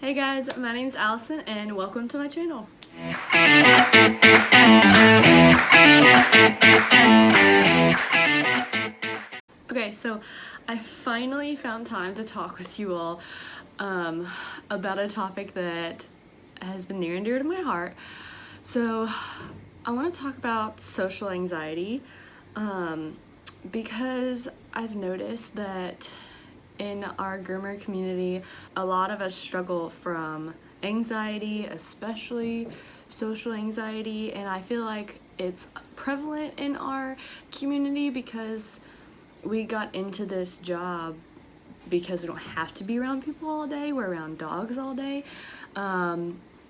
Hey guys, my name is Allison and welcome to my channel. Okay, so I finally found time to talk with you all about a topic that has been near and dear to my heart. So I want to talk about social anxiety because I've noticed that in our groomer community, a lot of us struggle from anxiety, especially social anxiety, and I feel like it's prevalent in our community because we got into this job because we don't have to be around people all day. We're around dogs all day.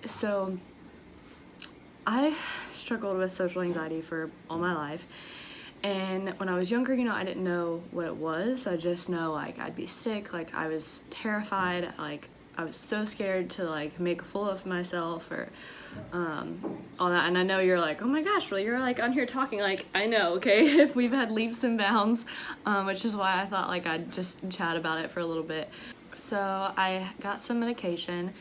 So I struggled with social anxiety for all my life. And when I was younger, I didn't know what it was. I just know, I'd be sick, I was terrified, I was so scared to, make a fool of myself or all that. And I know you're like, oh my gosh, well, you're, on here talking, I know, okay, if we've had leaps and bounds, which is why I thought, I'd just chat about it for a little bit. So I got some medication,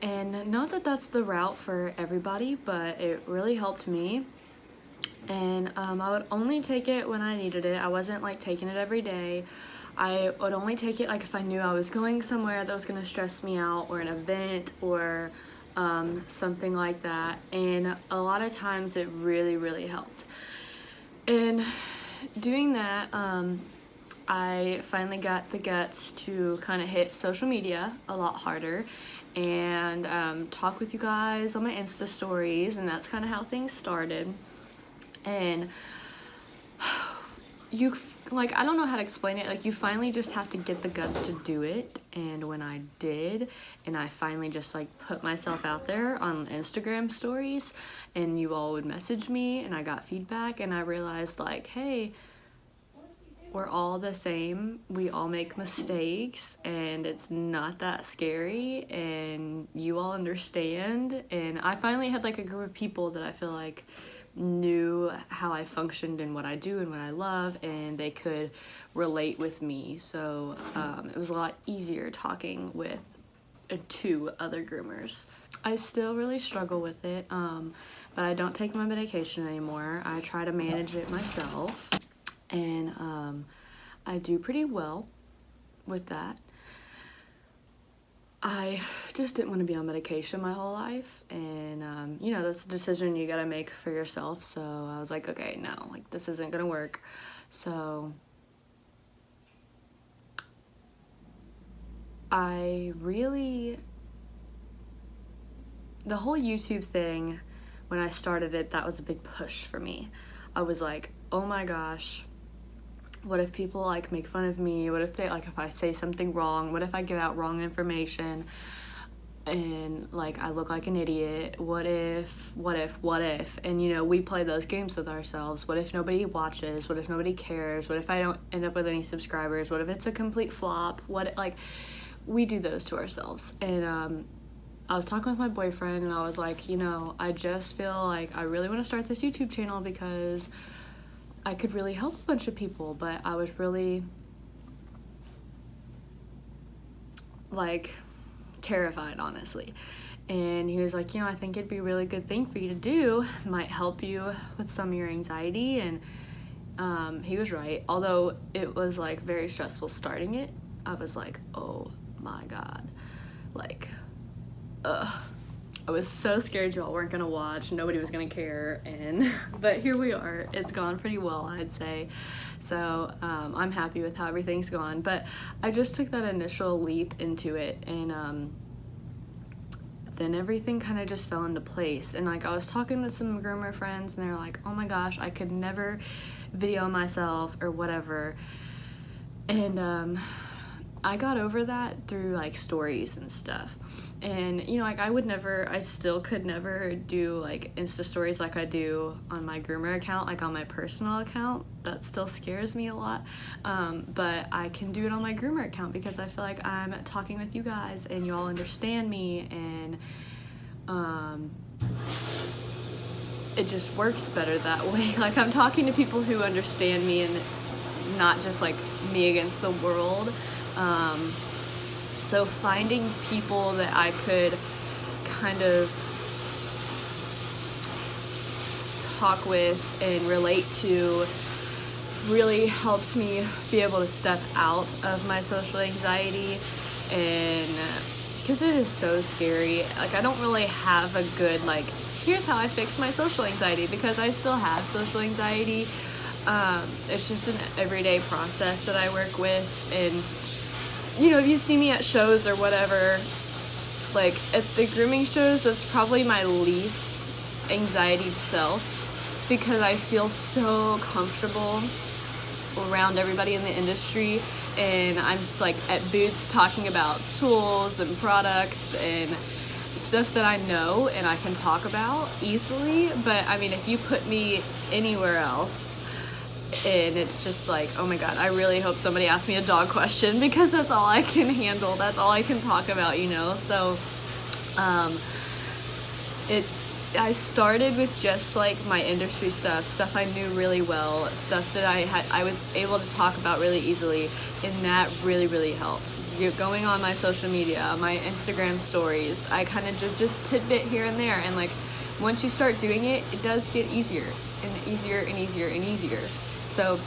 and not that that's the route for everybody, but it really helped me. And I would only take it when I needed it. I wasn't taking it every day. I would only take it if I knew I was going somewhere that was going to stress me out, or an event, or something like that. And a lot of times it really, really helped. And doing that, I finally got the guts to kind of hit social media a lot harder and talk with you guys on my Insta stories, and that's kind of how things started. And I don't know how to explain it. You finally just have to get the guts to do it. And when I did, and I finally just put myself out there on Instagram stories, and you all would message me, and I got feedback, and I realized hey, we're all the same. We all make mistakes, and it's not that scary, and you all understand. And I finally had a group of people that I feel knew how I functioned and what I do and what I love, and they could relate with me. So it was a lot easier talking with two other groomers. I still really struggle with it, but I don't take my medication anymore. I try to manage it myself, and I do pretty well with that. I just didn't want to be on medication my whole life, and that's a decision you gotta make for yourself. So I was like, okay, no, this isn't gonna work. So the whole YouTube thing, when I started it, that was a big push for me. I was like, oh my gosh, what if people make fun of me? What if they if I say something wrong? What if I give out wrong information and I look like an idiot? What if? And we play those games with ourselves. What if nobody watches? What if nobody cares? What if I don't end up with any subscribers? What if it's a complete flop? We do those to ourselves. And I was talking with my boyfriend, and I was like, I just feel I really want to start this YouTube channel because I could really help a bunch of people, but I was really terrified, honestly. And he was like, I think it'd be a really good thing for you to do. It might help you with some of your anxiety. And he was right. Although it was very stressful starting it, I was like, oh my God, I was so scared y'all weren't gonna watch, nobody was gonna care, but here we are. It's gone pretty well, I'd say. So I'm happy with how everything's gone, but I just took that initial leap into it, and then everything kind of just fell into place. And I was talking with some groomer friends, and they're like, oh my gosh, I could never video myself or whatever. And I got over that through stories and stuff. And I still could never do Insta stories like I do on my groomer account, on my personal account. That still scares me a lot, but I can do it on my groomer account because I feel I'm talking with you guys and you all understand me, and it just works better that way. I'm talking to people who understand me, and it's not just me against the world. So finding people that I could kind of talk with and relate to really helped me be able to step out of my social anxiety, and because it is so scary. Like, I don't really have a good, like, here's how I fix my social anxiety, because I still have social anxiety. It's just an everyday process that I work with. And you know, if you see me at shows or whatever, like at the grooming shows, that's probably my least anxiety self, because I feel so comfortable around everybody in the industry, and I'm just like at booths talking about tools and products and stuff that I know and I can talk about easily. But I mean, if you put me anywhere else, and it's just like, oh my god, I really hope somebody asks me a dog question, because that's all I can handle, that's all I can talk about, you know. So I started with just like my industry stuff I knew really well, stuff that I was able to talk about really easily, and that really helped. Going on my social media, my Instagram stories, I kind of just tidbit here and there, and like once you start doing it, it does get easier and easier and easier and easier. So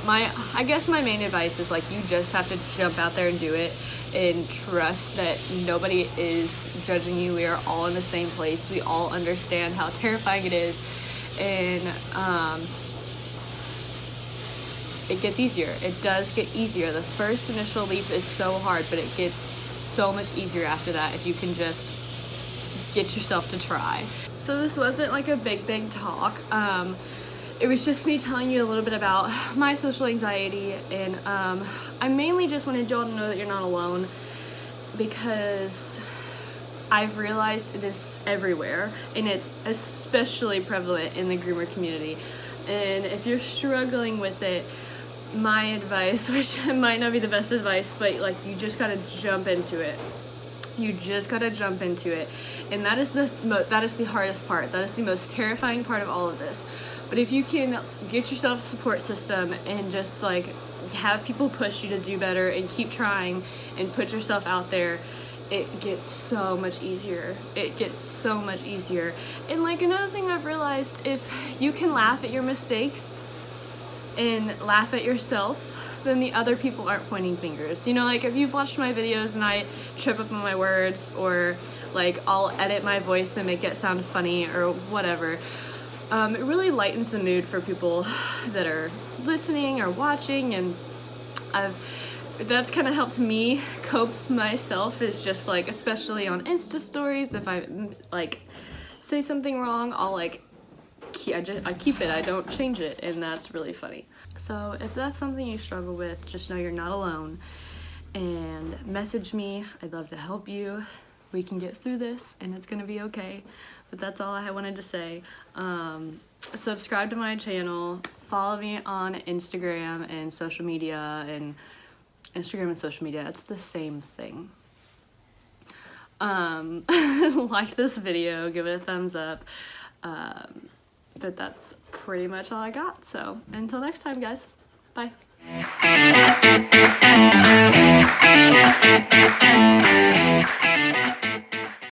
I guess my main advice is like, you just have to jump out there and do it, and trust that nobody is judging you. We are all in the same place. We all understand how terrifying it is, and it gets easier. It does get easier. The first initial leap is so hard, but it gets so much easier after that if you can just get yourself to try. So this wasn't like a big talk. It was just me telling you a little bit about my social anxiety, and I mainly just wanted y'all to know that you're not alone, because I've realized it is everywhere, and it's especially prevalent in the groomer community. And if you're struggling with it, my advice, which might not be the best advice, but like, you just gotta jump into it. You just gotta jump into it, and that is the hardest part. That is the most terrifying part of all of this. But if you can get yourself a support system and just like have people push you to do better and keep trying and put yourself out there, it gets so much easier. It gets so much easier. And like, another thing I've realized, if you can laugh at your mistakes and laugh at yourself, then the other people aren't pointing fingers. You know, like if you've watched my videos and I trip up on my words, or like I'll edit my voice and make it sound funny or whatever, it really lightens the mood for people that are listening or watching. And that's kind of helped me cope myself, is just like, especially on Insta stories, if I like say something wrong, I'll like I keep it, I don't change it, and that's really funny. So if that's something you struggle with, just know you're not alone, and message me. I'd love to help you. We can get through this, and it's gonna be okay. But that's all I wanted to say. Subscribe to my channel, follow me on Instagram and social media, and Instagram and social media, it's the same thing. Like this video, give it a thumbs up. But that's pretty much all I got. So until next time, guys, bye.